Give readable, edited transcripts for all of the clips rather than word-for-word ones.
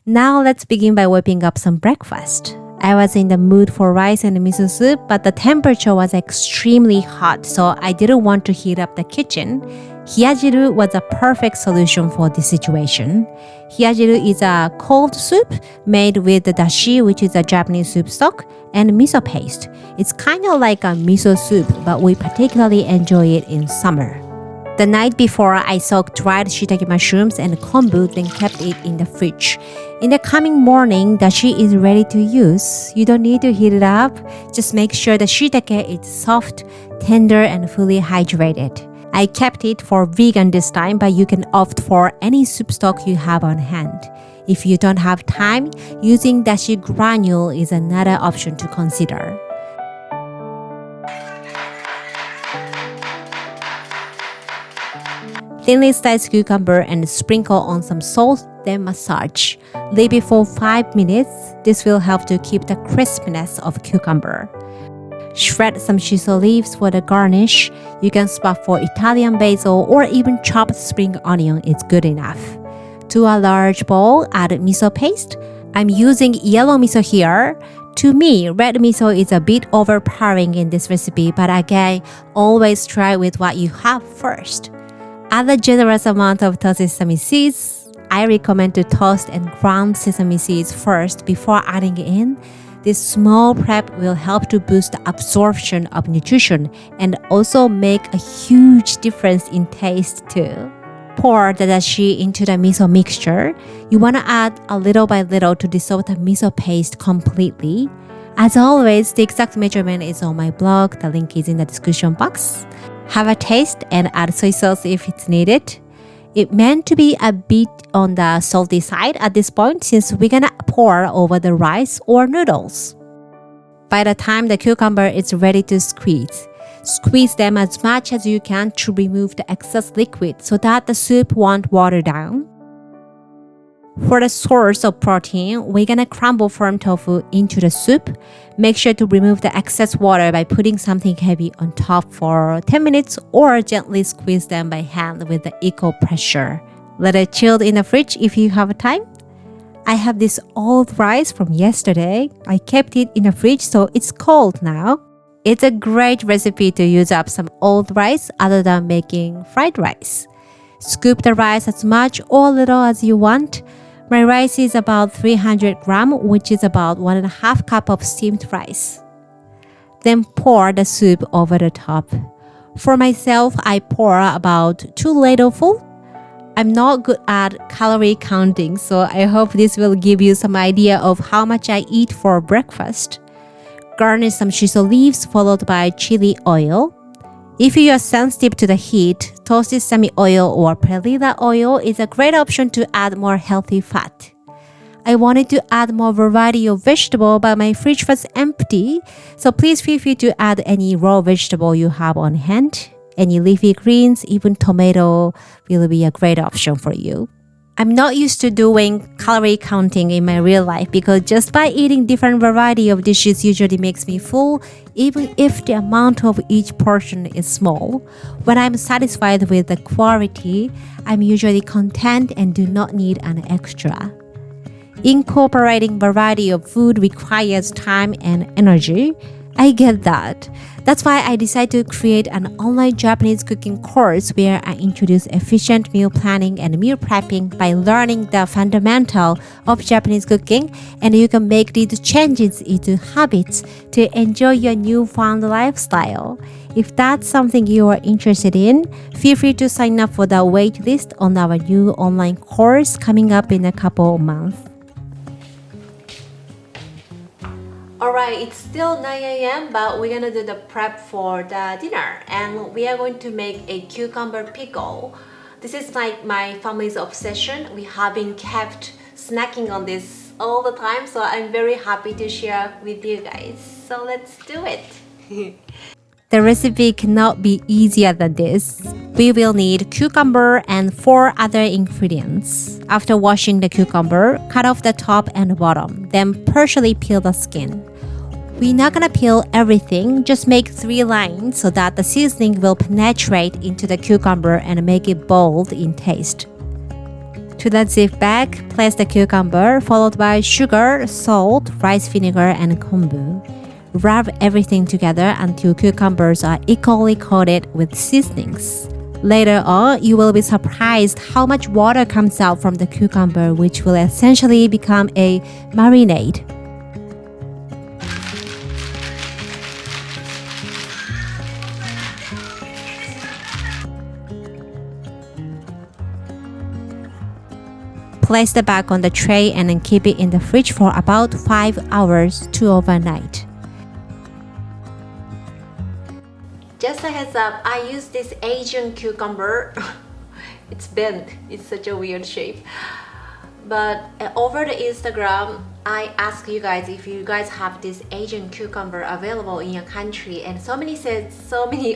Now let's begin by whipping up some breakfast. I was in the mood for rice and miso soup, but the temperature was extremely hot, so I didn't want to heat up the kitchen. HIYAJIRU was a perfect solution for this situation. HIYAJIRU is a cold soup made with the dashi, which is a Japanese soup stock, and miso paste. It's kind of like a miso soup, but we particularly enjoy it in summer. The night before, I soaked dried shiitake mushrooms and kombu, then kept it in the fridge. In the coming morning, dashi is ready to use. You don't need to heat it up. Just make sure the shiitake is soft, tender, and fully hydrated. I kept it for vegan this time, but you can opt for any soup stock you have on hand. If you don't have time, using dashi granule is another option to consider. Thinly sliced cucumber and sprinkle on some salt, then massage. Leave it for 5 minutes. This will help to keep the crispness of cucumber. Shred some shiso leaves for the garnish. You can swap for Italian basil or even chopped spring onion is good enough. To a large bowl, add miso paste. I'm using yellow miso here. To me, red miso is a bit overpowering in this recipe, but again, always try with what you have first. Add a generous amount of toasted sesame seeds. I recommend to toast and ground sesame seeds first before adding in. This small prep will help to boost the absorption of nutrition and also make a huge difference in taste too. Pour the dashi into the miso mixture. You want to add a little by little to dissolve the miso paste completely. As always, the exact measurement is on my blog. The link is in the description box. Have a taste and add soy sauce if it's needed. It meant to be a bit on the salty side at this point since we're gonna pour over the rice or noodles. By the time the cucumber is ready to squeeze them as much as you can to remove the excess liquid so that the soup won't water down. For the source of protein, we're gonna crumble firm tofu into the soup. Make sure to remove the excess water by putting something heavy on top for 10 minutes or gently squeeze them by hand with the equal pressure. Let it chill in the fridge if you have time. I have this old rice from yesterday. I kept it in the fridge so it's cold now. It's a great recipe to use up some old rice other than making fried rice. Scoop the rice as much or little as you want. My rice is about 300 grams, which is about 1.5 cup of steamed rice. Then pour the soup over the top. For myself, I pour about 2 ladlefuls. I'm not good at calorie counting, so I hope this will give you some idea of how much I eat for breakfast. Garnish some shiso leaves followed by chili oil. If you are sensitive to the heat, toasted sesame oil or perilla oil is a great option to add more healthy fat. I wanted to add more variety of vegetable, but my fridge was empty, so please feel free to add any raw vegetable you have on hand. Any leafy greens, even tomato will be a great option for you. I'm not used to doing calorie counting in my real life because just by eating different variety of dishes usually makes me full, even if the amount of each portion is small. When I'm satisfied with the quality, I'm usually content and do not need an extra. Incorporating variety of food requires time and energy. I get that. That's why I decided to create an online Japanese cooking course where I introduce efficient meal planning and meal prepping by learning the fundamental of Japanese cooking, and you can make these changes into habits to enjoy your newfound lifestyle. If that's something you are interested in, feel free to sign up for the wait list on our new online course coming up in a couple of months. Alright, it's still 9 a.m. but we're gonna do the prep for the dinner and we are going to make a cucumber pickle. This is like my family's obsession. We have been kept snacking on this all the time, so I'm very happy to share with you guys. So let's do it. The recipe cannot be easier than this. We will need cucumber and 4 other ingredients. After washing the cucumber, cut off the top and bottom, then partially peel the skin. We're not gonna peel everything, just make 3 lines so that the seasoning will penetrate into the cucumber and make it bold in taste. To To the zip bag, place the cucumber, followed by sugar, salt, rice vinegar, and kombu. Rub everything together until cucumbers are equally coated with seasonings. Later on, you will be surprised how much water comes out from the cucumber, which will essentially become a marinade. Place the bag on the tray and then keep it in the fridge for about 5 hours to overnight. Just a heads up, I use this Asian cucumber. It's bent, it's such a weird shape. But over the Instagram, I asked you guys if you guys have this Asian cucumber available in your country, and so many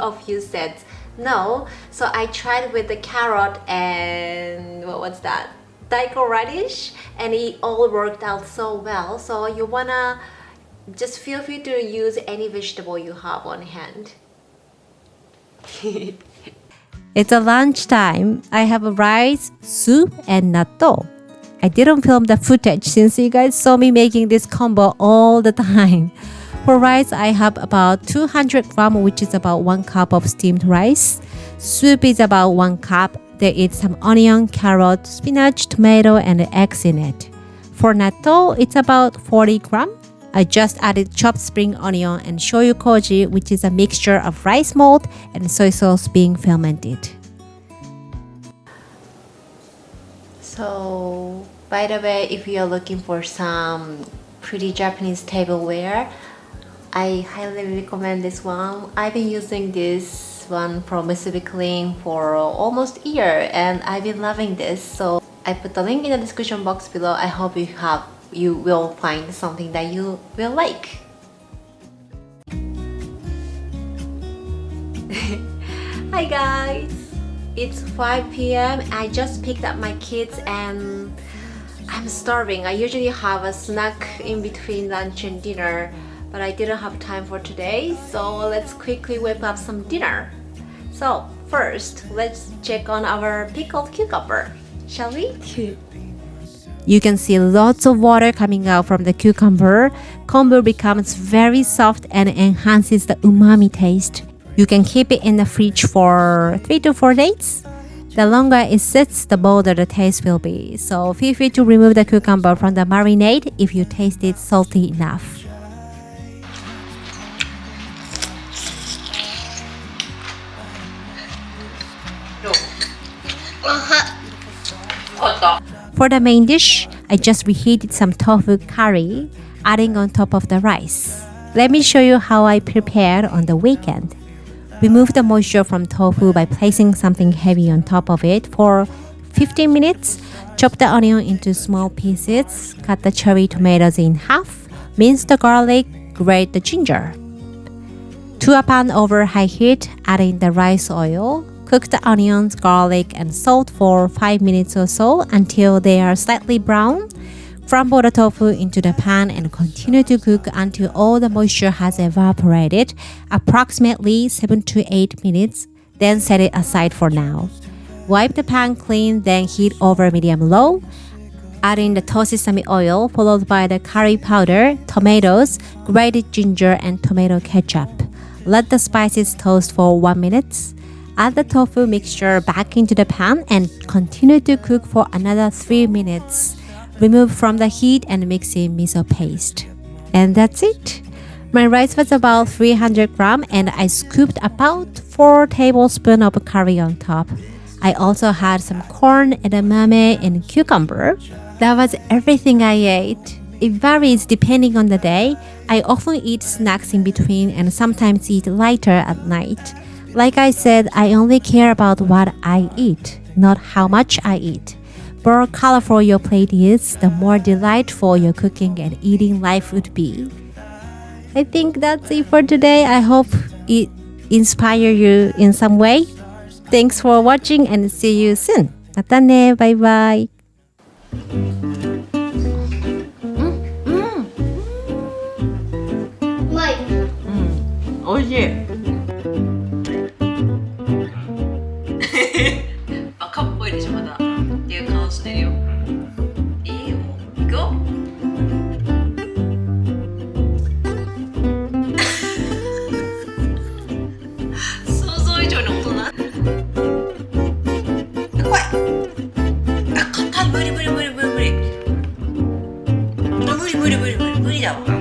of you said no. So I tried with the carrot and what's that? Pickle radish, and it all worked out so well. So you wanna just feel free to use any vegetable you have on hand. It's a lunchtime. I have a rice, soup, and natto. I didn't film the footage since you guys saw me making this combo all the time. For rice, I have about 200 grams, which is about 1 cup of steamed rice. Soup is about 1 cup. There is some onion, carrot, spinach, tomato, and eggs in it. For natto, it's about 40 grams. I just added chopped spring onion and shoyu koji, which is a mixture of rice malt and soy sauce being fermented. So, by the way, if you are looking for some pretty Japanese tableware, I highly recommend this one. I've been using this one from Miso for almost a year, and I've been loving this. So I put the link in the description box below. I hope you will find something that you will like. Hi guys, it's 5 p.m. I just picked up my kids and I'm starving. I usually have a snack in between lunch and dinner, but I didn't have time for today, so let's quickly whip up some dinner. So first, let's check on our pickled cucumber, shall we? You can see lots of water coming out from the cucumber. Kombu becomes very soft and enhances the umami taste. You can keep it in the fridge for 3 to 4 days. The longer it sits, the bolder the taste will be. So feel free to remove the cucumber from the marinade if you taste it salty enough. For the main dish, I just reheated some tofu curry, adding on top of the rice. Let me show you how I prepared on the weekend. Remove the moisture from tofu by placing something heavy on top of it for 15 minutes. Chop the onion into small pieces, cut the cherry tomatoes in half, mince the garlic, grate the ginger. To a pan over high heat, add in the rice oil. Cook the onions, garlic, and salt for 5 minutes or so until they are slightly brown. Crumble the tofu into the pan and continue to cook until all the moisture has evaporated, approximately 7 to 8 minutes. Then set it aside for now. Wipe the pan clean, then heat over medium-low. Add in the toasted sesame oil, followed by the curry powder, tomatoes, grated ginger, and tomato ketchup. Let the spices toast for 1 minute. Add the tofu mixture back into the pan and continue to cook for another 3 minutes. Remove from the heat and mix in miso paste. And that's it. My rice was about 300 grams and I scooped about 4 tablespoons of curry on top. I also had some corn, edamame, and cucumber. That was everything I ate. It varies depending on the day. I often eat snacks in between and sometimes eat lighter at night. Like I said, I only care about what I eat, not how much I eat. The more colorful your plate is, the more delightful your cooking and eating life would be. I think that's it for today. I hope it inspires you in some way. Thanks for watching and see you soon. またね。バイバイ。うまい。おいしい。バカっぽいでしょまだっていう顔してるよ。無理無理無理無理無理無理無理無理無理無理だわ